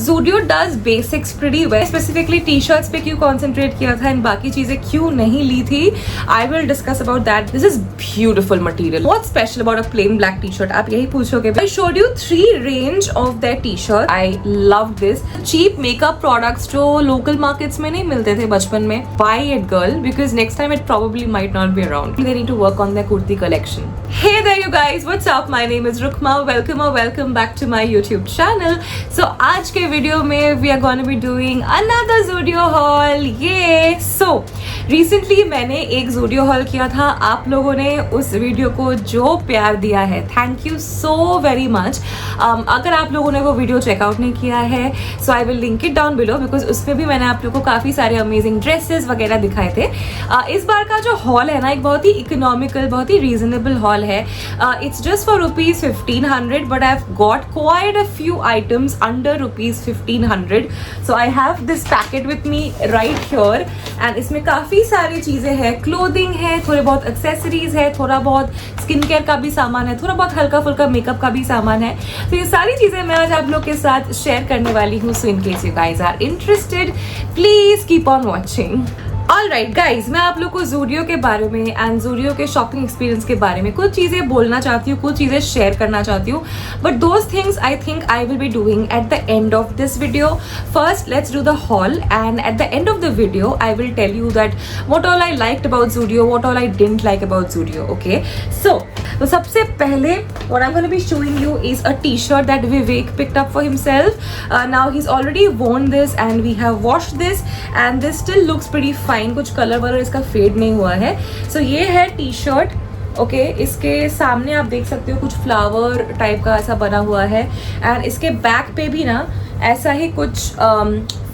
Zudio does basics pretty well. Specifically t-shirts पे क्यों concentrate किया था and बाकी चीजें क्यों नहीं ली थी, I will discuss about that. This is beautiful material. What's special about a plain black t-shirt? आप यही पूछोगे. I showed you 3 range of their t-shirt. I loved this. Cheap makeup products जो local markets में नहीं मिलते थे बचपन में. Buy it, girl, because next time it probably might not be around. They need to work on their kurti collection. Hey there, you guys. What's up? My name is Rukma. Welcome back to my YouTube channel. So आज के video में we are going to be doing another Zudio haul. Yeah. So recently मैंने एक Zudio haul किया था. आप लोगों ने उस वीडियो को जो प्यार दिया है, thank you so very much. अगर आप लोगों ने वो वीडियो चेकआउट नहीं किया है, so I will link it down below because उसमें भी मैंने आप लोगों को काफ़ी सारे अमेजिंग ड्रेसेस वगैरह दिखाए थे. इस बार का जो हॉल है ना, एक बहुत ही इकोनॉमिकल, बहुत ही रीजनेबल हॉल है. It's just for rupees 1500, but I've got quite a few items under rupees 1500. So I have this packet with me right here, and इसमें काफ़ी सारी चीज़ें हैं. क्लोथिंग है, थोड़े बहुत एक्सेसरीज है, थोड़ा बहुत स्किन केयर का भी सामान है, थोड़ा बहुत हल्का फुल्का मेकअप का भी सामान है. तो ये सारी चीज़ें मैं आज आप लोग के साथ शेयर करने वाली हूँ. So in case you guys are interested, please keep on watching. Alright guys, मैं आप लोग को Zudio के बारे में एंड Zudio के शॉपिंग एक्सपीरियंस के बारे में कुछ चीज़ें बोलना चाहती हूँ, कुछ चीज़ें शेयर करना चाहती हूँ. But those things I think I will be doing at the end of this video. First let's do the haul and at the end of the video I will tell you that what all I liked about Zudio, what all I didn't like about Zudio. Okay, so तो सबसे पहले what I'm going to be showing you is a t-shirt that Vivek picked up for himself. Now he's already worn this and we have washed this and this still looks pretty fine. कुछ colour वलर इसका fade नहीं हुआ है. So ये है t-shirt. Okay, इसके सामने आप देख सकते हो कुछ फ्लावर टाइप का ऐसा बना हुआ है एंड इसके बैक पे भी ना ऐसा ही कुछ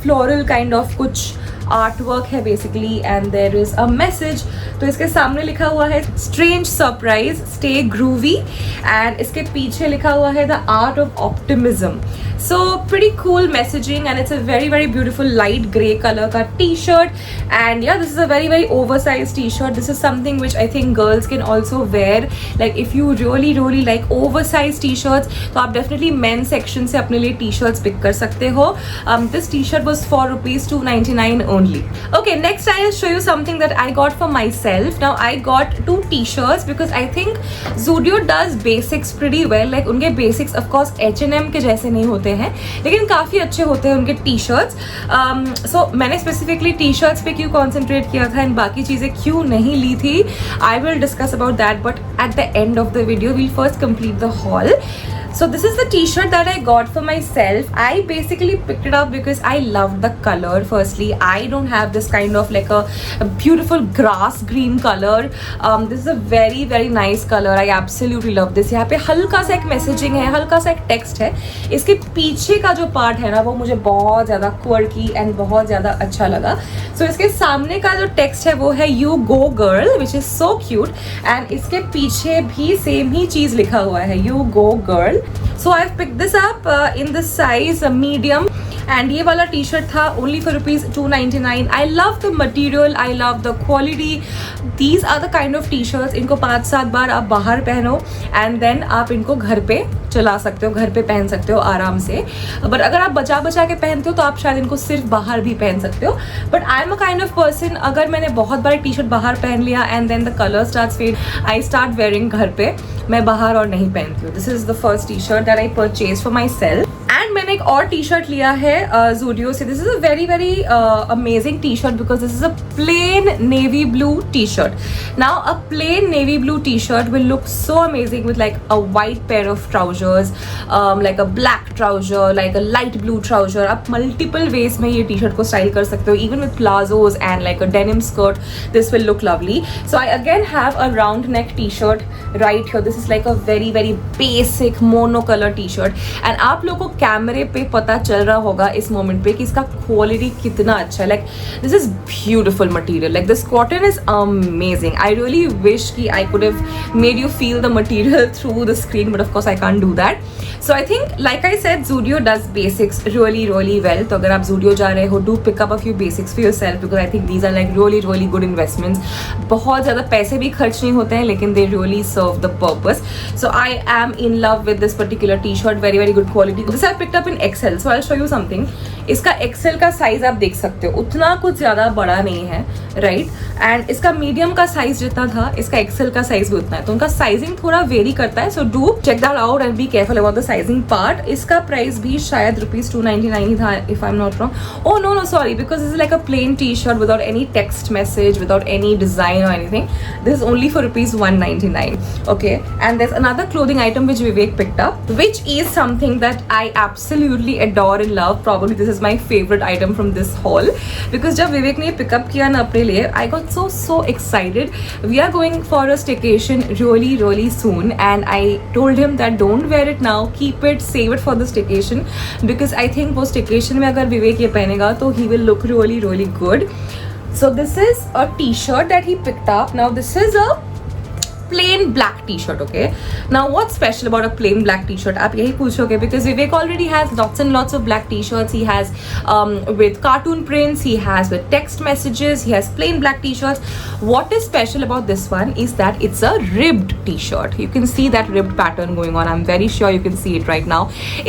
फ्लोरल काइंड ऑफ कुछ आर्ट वर्क है basically and there is a message. तो इसके सामने लिखा हुआ है strange surprise stay groovy and इसके पीछे लिखा हुआ है the art of optimism. So pretty cool messaging and it's a very beautiful light grey color का t-shirt and yeah, this is a very oversized t-shirt. This is something which I think girls can also wear. Like if you really like oversized t-shirts, तो आप definitely men section से अपने लिए t-shirts pick कर सकते हो. This t-shirt was for rupees 299 only. Okay, next I'll show you something that I got for myself. Now I got 2 t-shirts because I think Zudio does basics pretty well. Like उनके basics of course H&M के जैसे नहीं होते हैं लेकिन काफ़ी अच्छे होते हैं उनके टी शर्ट्स. सो मैंने स्पेसिफिकली टी शर्ट्स पे क्यों कॉन्सेंट्रेट किया था एंड बाकी चीज़ें क्यों नहीं ली थी, I will discuss about that but at the end of the video we'll first complete the haul. So this is the t-shirt that I got for myself. I basically picked it up because I loved the color. Firstly, I don't have this kind of like a beautiful grass green color. This is a very nice color. I absolutely love this. यहाँ पे हल्का सा एक messaging है, हल्का सा एक text है. इसके पीछे का जो part है ना वो मुझे बहुत ज़्यादा quirky and बहुत ज़्यादा अच्छा लगा. So इसके सामने का जो text है वो है You Go Girl, which is so cute. And इसके पीछे भी same ही चीज़ लिखा हुआ है You Go Girl. So I've picked this up in the size medium and ये वाला t-shirt था only for rupees 299. I love the material, I love the quality. These are the kind of t-shirts इनको 5-7 बार आप बाहर पहनो and then आप इनको घर पे चला सकते हो, घर पे पहन सकते हो आराम से. बट अगर आप बचा के पहनते हो तो आप शायद इनको सिर्फ बाहर भी पहन सकते हो. But I am a kind of person, अगर मैंने बहुत बार टी-शर्ट बाहर पहन लिया and then the colour starts fade, I start wearing घर पे, मैं बाहर और नहीं पहनती हूँ. This is the first T-shirt that I purchase for myself. And मैंने एक और टी शर्ट लिया है Zudio से. This is a very amazing T-shirt because this is a plain navy blue T-shirt. Now a plain navy blue T-shirt will look so amazing with like a white pair of trousers, like a black trouser, like a light blue trouser. आप multiple ways में ये T-shirt को style कर सकते हो, even with palazzos and like a denim skirt. This will look lovely. So I again have a round neck T-shirt right here. This is like a very basic mono colour T shirt and आप लोगों को कैमरे पे पता चल रहा होगा इस मोमेंट पे कि इसका क्वालिटी कितना अच्छा है. Like this is beautiful material. Like this cotton is amazing. I really wish कि I could have made you feel the material through the screen but of course I can't do that. So I think like I said Zudio does basics really well. तो अगर आप Zudio जा रहे हो, do pick up a few basics for yourself because I think these are like really good investments. बहुत ज़्यादा पैसे भी खर्च नहीं होते हैं लेकिन they really serve the purpose. So I am in love with this particular t-shirt. Very good quality. This I picked up in XL, so I'll show you something. इसका XL का साइज आप देख सकते हो, उतना कुछ ज़्यादा बड़ा नहीं है, राइट? एंड इसका मीडियम का साइज जितना था, इसका XL का साइज भी उतना है, तो उनका साइजिंग थोड़ा वेरी करता है. So do check that out and be careful about the sizing part. इसका प्राइस भी शायद ₹299 ही था, if I am not wrong. Oh no sorry, because this is like a plain T shirt without any text message, without any design और anything. This is only for ₹199. Okay, and there's another clothing item which Vivek picked up, which is something that I absolutely adore and love. Probably this is my favorite item from this haul, because जब विवेक ने pick up किया ना अपने लिए, I got so excited. We are going for a staycation really soon, and I told him that don't wear it now, keep it, save it for the staycation, because I think वो staycation में अगर विवेक ये पहनेगा तो he will look really good. So this is a t-shirt that he picked up. Now this is a plain black t-shirt. Okay, now what's special about a plain black t-shirt? आप यही पूछोगे, because Vivek already has lots and lots of black t-shirts. He has with cartoon prints, he has with text messages, he has plain black t-shirts. What is special about this one is that it's a ribbed t-shirt. You can see that ribbed pattern going on. I'm very sure you can see it right now.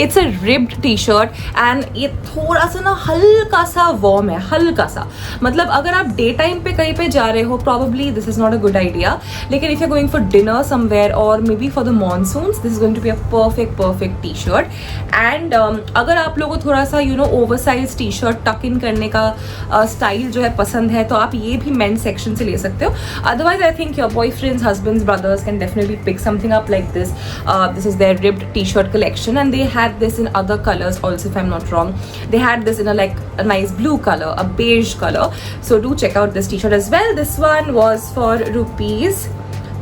It's a ribbed t-shirt and ये थोड़ा सा ना हल्का सा warm है, हल्का सा. मतलब अगर आप डे टाइम पे कहीं पे जा रहे हो, probably this is not a good idea. लेकिन if you're going for dinner somewhere or maybe for the monsoons, this is going to be a perfect t-shirt. And अगर आप लोगों को थोड़ा सा oversized t-shirt tuck in करने का style जो है पसंद है, तो आप ये भी मेन सेक्शन से ले सकते हो. Otherwise I think your boyfriends, husbands, brothers can definitely pick something up like this. This is their ribbed t-shirt collection, and they had this in other colors also, if I'm not wrong. They had this in a nice blue color, a beige color. So do check out this t-shirt as well. This one was for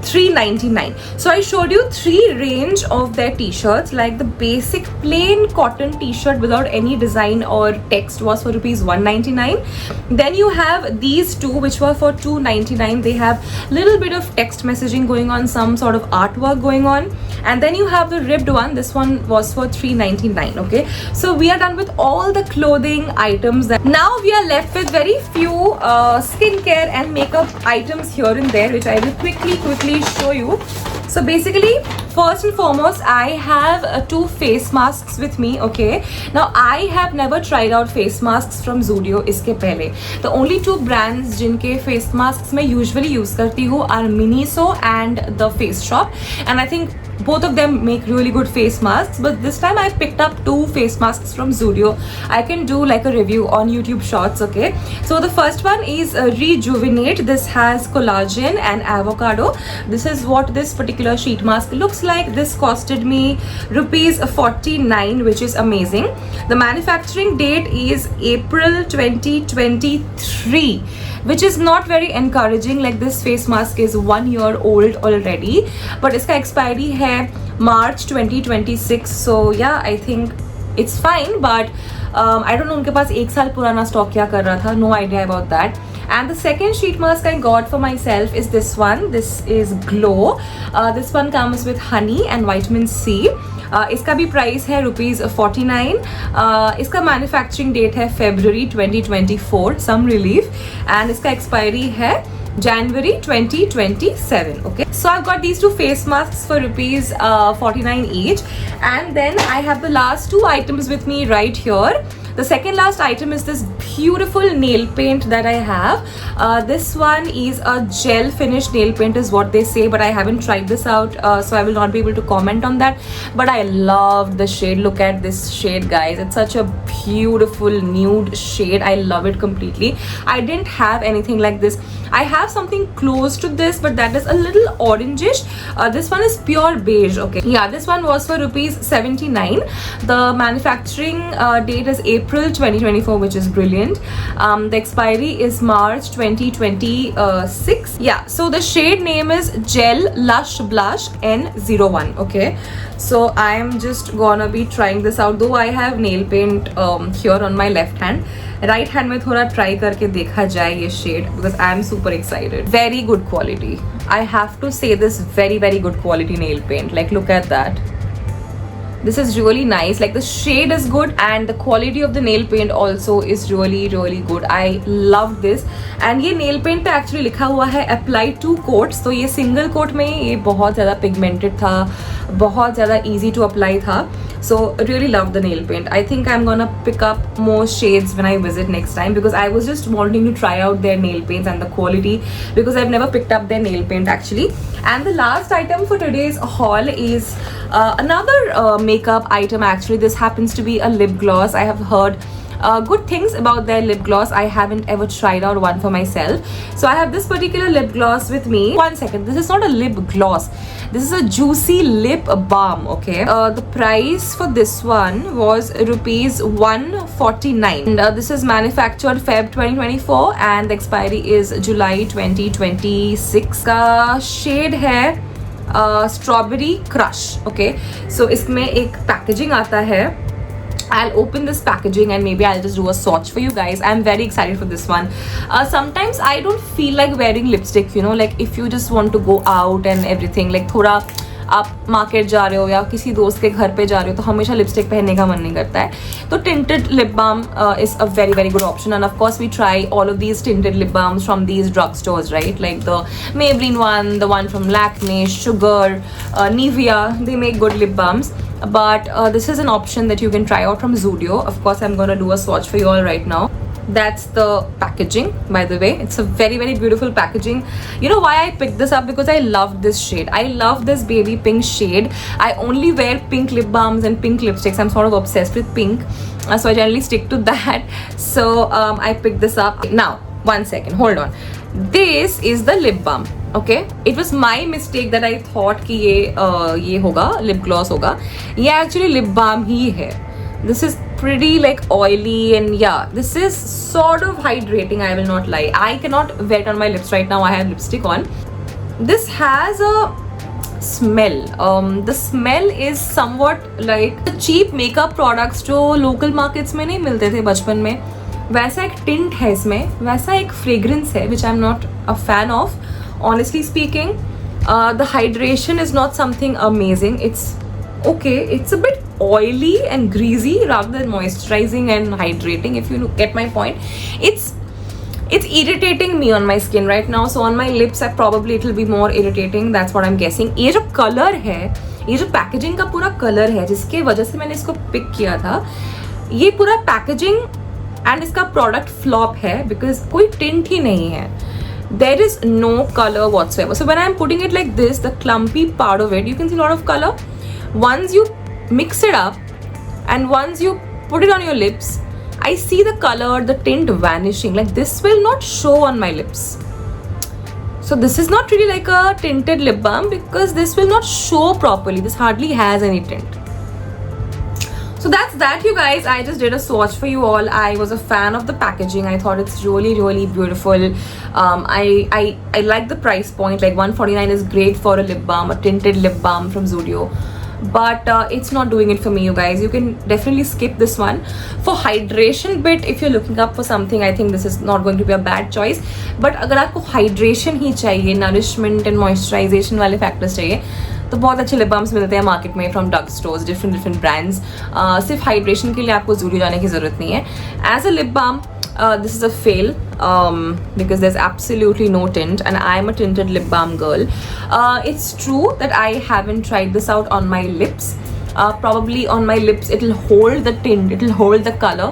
₹399. So I showed you 3 range of their t-shirts. Like the basic plain cotton t-shirt without any design or text was for ₹199. Then you have these two which were for $299. They have little bit of text messaging going on, some sort of artwork going on. And then you have the ribbed one. This one was for $399. Okay, so we are done with all the clothing items. Now we are left with very few skincare and makeup items here and there, which I will quickly show you. So basically, first and foremost, I have 2 face masks with me. Okay, now I have never tried out face masks from Zudio इसके पहले. The only 2 brands जिनके face masks मैं usually use करती हूँ are Miniso and The Face Shop, and I think both of them make really good face masks. But this time I picked up 2 face masks from Zudio. I can do like a review on YouTube Shorts. Okay, so the first one is Rejuvenate. This has collagen and avocado. This is what this particular sheet mask looks like. This costed me ₹49, which is amazing. The manufacturing date is April 2023, which is not very encouraging. Like this face mask is 1 year old already, but इसका expiry है March 2026. So yeah, I think it's fine, but I don't know उनके पास 1 साल पुराना stock क्या कर रहा था. No idea about that. And the second sheet mask I got for myself is this one. This is Glow. This one comes with honey and vitamin C. इसका भी price है ₹49. इसका मैन्युफैक्चरिंग डेट है February 2024. Some relief. And इसका expiry है January 2027. Okay, so I've got these 2 face masks for ₹49 each, and then I have the last 2 items with me right here. The second last item is this beautiful nail paint that I have. This one is a gel finish nail paint is what they say, but I haven't tried this out, so I will not be able to comment on that. But I love the shade. Look at this shade, guys. It's such a beautiful nude shade. I love it completely. I didn't have anything like this. I have something close to this, but that is a little orangish. This one is pure beige. Okay, yeah, this one was for ₹79. The manufacturing date is April 2024, which is brilliant. The expiry is March 2026. Yeah, so the shade name is Gel Lush Blush N01. Okay, so I am just gonna be trying this out, though I have nail paint here on my left hand. Right hand में थोड़ा try करके देखा जाए ये shade, because I am super excited. Very good quality. I have to say this, very good quality nail paint. Like look at that. This is really nice. Like the shade is good and the quality of the nail paint also is really good. I love this. And ये nail paint पे actually लिखा हुआ है apply 2 coats. तो ये single coat में ये बहुत ज़्यादा pigmented था, बहुत ज़्यादा easy to apply था. So really love the nail paint. I think I'm gonna pick up more shades when I visit next time, because I was just wanting to try out their nail paints and the quality, because I've never picked up their nail paint actually. And the last item for today's haul is another makeup item actually. This happens to be a lip gloss. I have heard good things about their lip gloss. I haven't ever tried out one for myself. So I have this particular lip gloss with me. One second, this is not a lip gloss. This is a juicy lip balm, okay? The price for this one was rupees 149. And this is manufactured Feb 2024 and the expiry is July 2026. का shade है strawberry crush, okay? So इसमें एक packaging आता है. I'll open this packaging and maybe I'll just do a swatch for you guys. I'm very excited for this one. Sometimes I don't feel like wearing lipstick, you know, like if you just want to go out and everything, like थोड़ा आप market जा रहे हो या किसी दोस्त के घर पे जा रहे हो तो हमेशा लिपस्टिक पहनने का मन नहीं करता है. तो tinted lip balm is a very very good option, and of course we try all of these tinted lip balms from these drugstores, right? Like the Maybelline one, the one from Lakme, Sugar, Nivea. They make good lip balms. But this is an option that you can try out from Zudio. Of course I'm gonna do a swatch for you all right now. That's the packaging, by the way. It's a very very beautiful packaging. You know why I picked this up? Because I love this shade. I love this baby pink shade. I only wear pink lip balms and pink lipsticks. I'm sort of obsessed with pink, so I generally stick to that. So I picked this up. Now one second, hold on. This is the lip balm. Okay, it was my mistake that I thought कि ये होगा lip gloss होगा. ये actually lip balm ही है. This is pretty like oily, and yeah, this is sort of hydrating. I will not lie. I cannot wear it on my lips right now. I have lipstick on. This has a smell. The smell is somewhat like the cheap makeup products जो local markets में नहीं मिलते थे बचपन में. वैसा एक tint है इसमें, वैसा एक fragrance है which I'm not a fan of. Honestly speaking, the hydration is not something amazing. It's okay. It's a bit oily and greasy rather than moisturizing and hydrating, if you get my point. It's irritating me on my skin right now. So on my lips, probably it will be more irritating. That's what I'm guessing. ये जो color है, ये जो packaging का पूरा color है, जिसके वजह से मैंने इसको pick किया था, ये पूरा packaging and इसका product flop है because कोई tint ही नहीं है. There is no color whatsoever. So when I'm putting it like this, the clumpy part of it, you can see a lot of color. Once you mix it up and once you put it on your lips, I see the color, the tint vanishing. Like this will not show on my lips. So this is not really like a tinted lip balm because this will not show properly. This hardly has any tint. So that's that, you guys. I just did a swatch for you all. I was a fan of the packaging. I thought it's really really beautiful. I like the price point. Like 149 is great for a lip balm, a tinted lip balm from Zudio. But it's not doing it for me, you guys. You can definitely skip this one. For hydration bit, if you're looking up for something, I think this is not going to be a bad choice. But अगर आपको hydration ही चाहिए, nourishment and moisturization वाले factors चाहिए, तो बहुत अच्छे lip balms मिलते हैं मार्केट में from drug stores, different brands. सिर्फ हाइड्रेशन के लिए आपको जूडियो जाने की ज़रूरत नहीं है. As a lip balm, this is a fail because there's absolutely no tint and I'm a tinted lip balm girl. It's true that I haven't tried this out on my lips. Probably on my lips it'll hold the tint, it'll hold the color.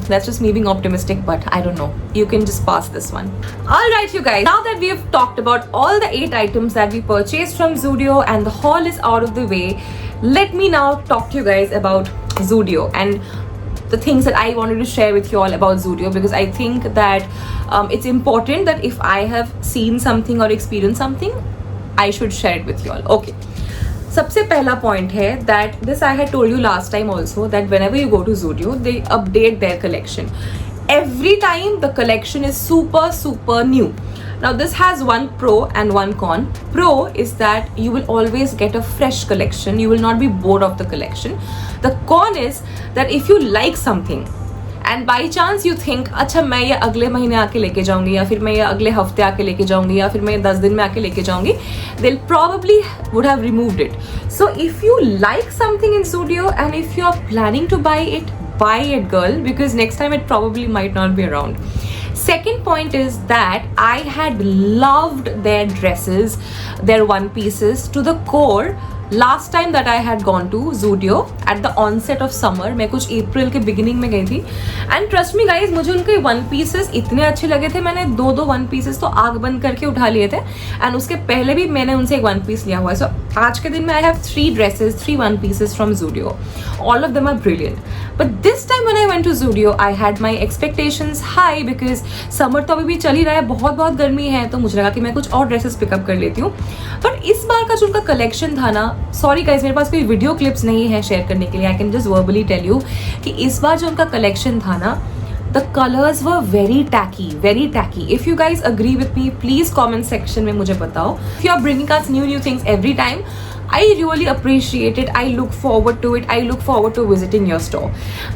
That's just me being optimistic, but I don't know. You can just pass this one. Alright, you guys, now that we have talked about all the 8 items that we purchased from Zudio and the haul is out of the way, let me now talk to you guys about Zudio and the things that I wanted to share with you all about Zudio, because I think that it's important that if I have seen something or experienced something, I should share it with you all. Okay. सबसे पहला point है that this I had told you last time also, that whenever you go to Zudio, they update their collection. Every time the collection is super new. Now this has one pro and one con. Pro is that you will always get a fresh collection. You will not be bored of the collection. The con is that if you like something and by chance you think, अच्छा मैं ये अगले महीने आके लेके जाऊंगी, या फिर मैं ये अगले हफ्ते आके लेके जाऊंगी, या फिर मैं 10 दिन में आके लेके जाऊंगी, they'll probably would have removed it. So if you like something in Zudio and if you are planning to buy it, girl, because next time it probably might not be around. Second point is that I had loved their dresses, their one pieces to the core last time that I had gone to Zudio at the onset of summer, मैं कुछ अप्रैल के beginning में गई थी, and trust me guys मुझे उनके one pieces इतने अच्छे लगे थे, मैंने दो वन पीसेस तो आग बंद करके उठा लिए थे, एंड उसके पहले भी मैंने उनसे एक वन पीस लिया हुआ है. सो आज के दिन में I have 3 dresses, 3 one pieces from Zudio. All of them are brilliant, but this time when I went to Zudio I had my expectations high, because summer तो अभी भी चल ही रहा है, बहुत गर्मी है, तो मुझे लगा कि मैं कुछ और ड्रेसेस पिकअप कर लेती हूँ. बट इस बार का जो उनका कलेक्शन था ना, सॉरी गाइज मेरे पास कोई वीडियो क्लिप्स नहीं है शेयर करने के लिए, I can just verbally tell you कि इस बार जो उनका कलेक्शन था ना, the colors were very tacky. If you guys agree with me, please comment section में मुझे बताओ. If you are bringing us new things every time, I really appreciate it. I look forward to it. I look forward to visiting your store.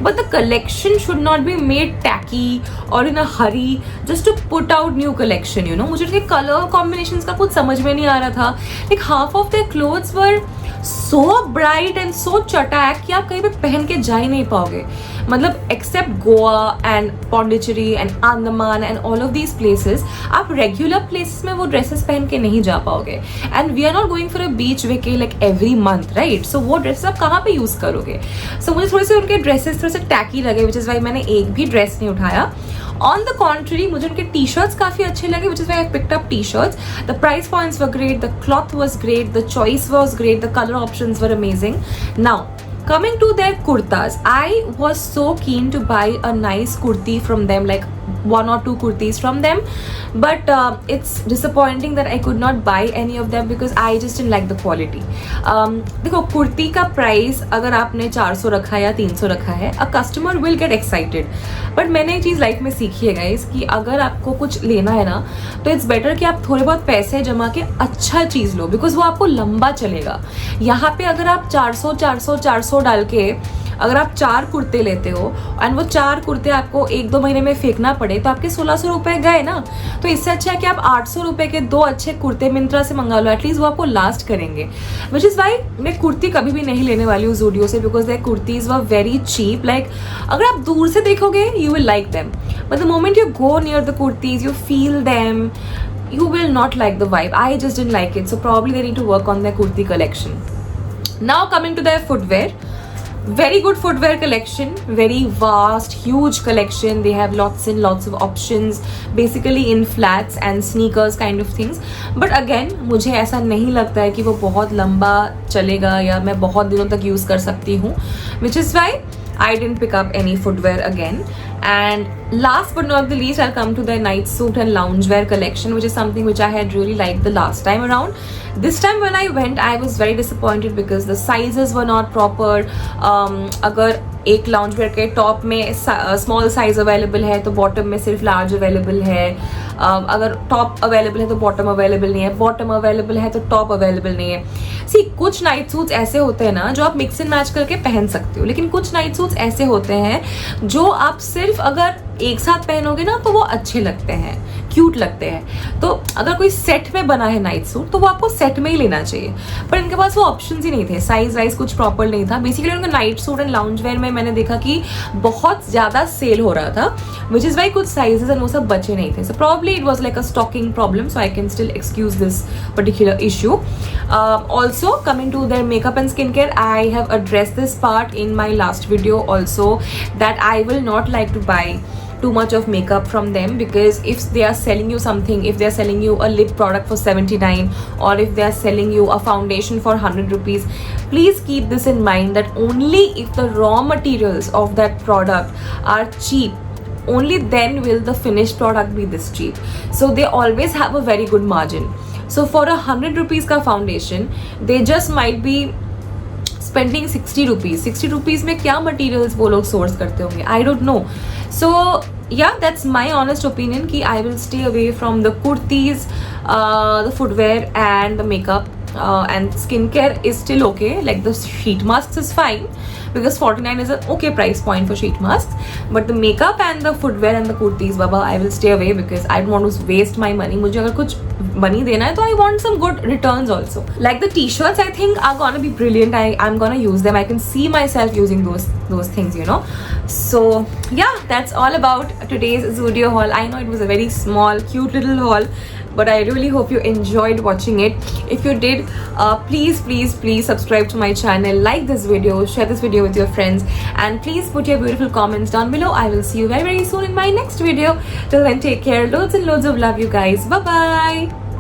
But the collection should not be made tacky or in a hurry just to put out new collection, you know. मुझे उनके color combinations का कुछ समझ में नहीं आ रहा था. Like half of their clothes were so bright and so चटाक कि आप कहीं पे पहन के जा ही नहीं पाओगे. मतलब except Goa and Pondicherry and Andaman and all of these places, आप रेगुलर प्लेसेस में वो ड्रेसेस पहन के नहीं जा पाओगे. And we are not going for a beach vacay like every month, right? So वो ड्रेसेस आप कहाँ पे यूज करोगे? सो मुझे थोड़े से उनके ड्रेसेस थोड़े से टैकी लगे, विच इज वाई मैंने एक भी ड्रेस नहीं उठाया. ऑन द कॉन्ट्री मुझे उनके टी शर्ट्स काफी अच्छे लगे, which is why I picked up T-shirts. The price points were great, the cloth was great, the choice was great, the colour options were amazing. Now coming to their kurtas, I was so keen to buy a nice kurti from them, like 1 or 2 kurtis from them, but it's disappointing that I could not buy any of them because I just didn't like the quality. देखो कुर्ती का price अगर आपने 400 रखा है या 300 रखा है, a customer will get excited. But मैंने एक चीज़ लाइफ में सीखी है गाइस कि अगर आपको कुछ लेना है ना, तो इट्स बेटर कि आप थोड़े बहुत पैसे जमा के अच्छा चीज़ लो, बिकॉज वो आपको लंबा चलेगा. यहाँ पे अगर आप 400 डाल के अगर आप 4 कुर्ते लेते हो एंड वो 4 कुर्ते आपको 1-2 महीने में फेंकना पड़े, तो आपके 1600 रुपए गए ना. तो इससे अच्छा है कि आप 800 रुपए के 2 अच्छे कुर्ते मिंत्रा से मंगा लो, एटलीस्ट वो आपको लास्ट करेंगे. विच इज़ वाई मैं कुर्ती कभी भी नहीं लेने वाली हूँ Zudio से, because their kurtis were very cheap. Like अगर आप दूर से देखोगे you will like them, but the moment you go near the kurtis you feel them, you will not like the vibe. I just didn't like it, so probably they need to work on their kurti collection. Now coming to their footwear, very good footwear collection, very vast, huge collection. They have lots and lots of options, basically in flats and sneakers kind of things. But again, मुझे ऐसा नहीं लगता है कि वो बहुत लंबा चलेगा या मैं बहुत दिनों तक यूज़ कर सकती हूँ, which is why I didn't pick up any footwear again. And last but not the least, I'll come to the night suit and loungewear collection, which is something which I had really liked the last time around. This time when I went, I was very disappointed because the sizes were not proper. अगर एक लाउंजवेयर के top में small size available है तो bottom में सिर्फ large available है. अगर टॉप अवेलेबल है तो बॉटम अवेलेबल नहीं है, बॉटम अवेलेबल है तो टॉप अवेलेबल नहीं है. सी कुछ नाइट सूट्स ऐसे होते हैं ना जो आप मिक्स एंड मैच करके पहन सकते हो, लेकिन कुछ नाइट सूट्स ऐसे होते हैं जो आप सिर्फ अगर एक साथ पहनोगे ना तो वो अच्छे लगते हैं, क्यूट लगते हैं. तो अगर कोई सेट में बना है नाइट सूट तो वो आपको सेट में ही लेना चाहिए, पर इनके पास वो ऑप्शंस ही नहीं थे, साइज वाइज कुछ प्रॉपर नहीं था. बेसिकली उनका नाइट सूट एंड लाउंजवेयर में मैंने देखा कि बहुत ज़्यादा सेल हो रहा था, विच इज़ वाई कुछ साइजेस एंड वो सब बचे नहीं थे. So probably it was like a stocking problem, so I can still excuse this particular issue. Also coming to their makeup and skincare, I have addressed this part in my last video also, that I will not like to buy too much of makeup from them, because if they are selling you something, if they are selling you a lip product for 79 or if they are selling you a foundation for 100 rupees, please keep this in mind that only if the raw materials of that product are cheap, only then will the finished product be this cheap. So they always have a very good margin. So for 100 rupees का foundation, they just might be spending 60 rupees. 60 rupees में क्या materials वो लोग source करते होंगे, I don't know. So yeah, that's my honest opinion कि I will stay away from the kurtis, the footwear and the makeup. And skincare is still okay, like the sheet masks is fine because 49 is an okay price point for sheet masks, but the makeup and the footwear and the kurtis, baba, I will stay away because I don't want to waste my money. मुझे अगर कुछ money देना है तो I want some good returns also. Like the t-shirts, I think are gonna be brilliant. I'm gonna use them. I can see myself using those things, you know. So yeah, that's all about today's Zudio haul. I know it was a very small, cute little haul, but I really hope you enjoyed watching it. If you did, please subscribe to my channel, like this video, share this video with your friends, and please put your beautiful comments down below. I will see you very soon in my next video. Till then, take care. Loads and loads of love, you guys. Bye bye.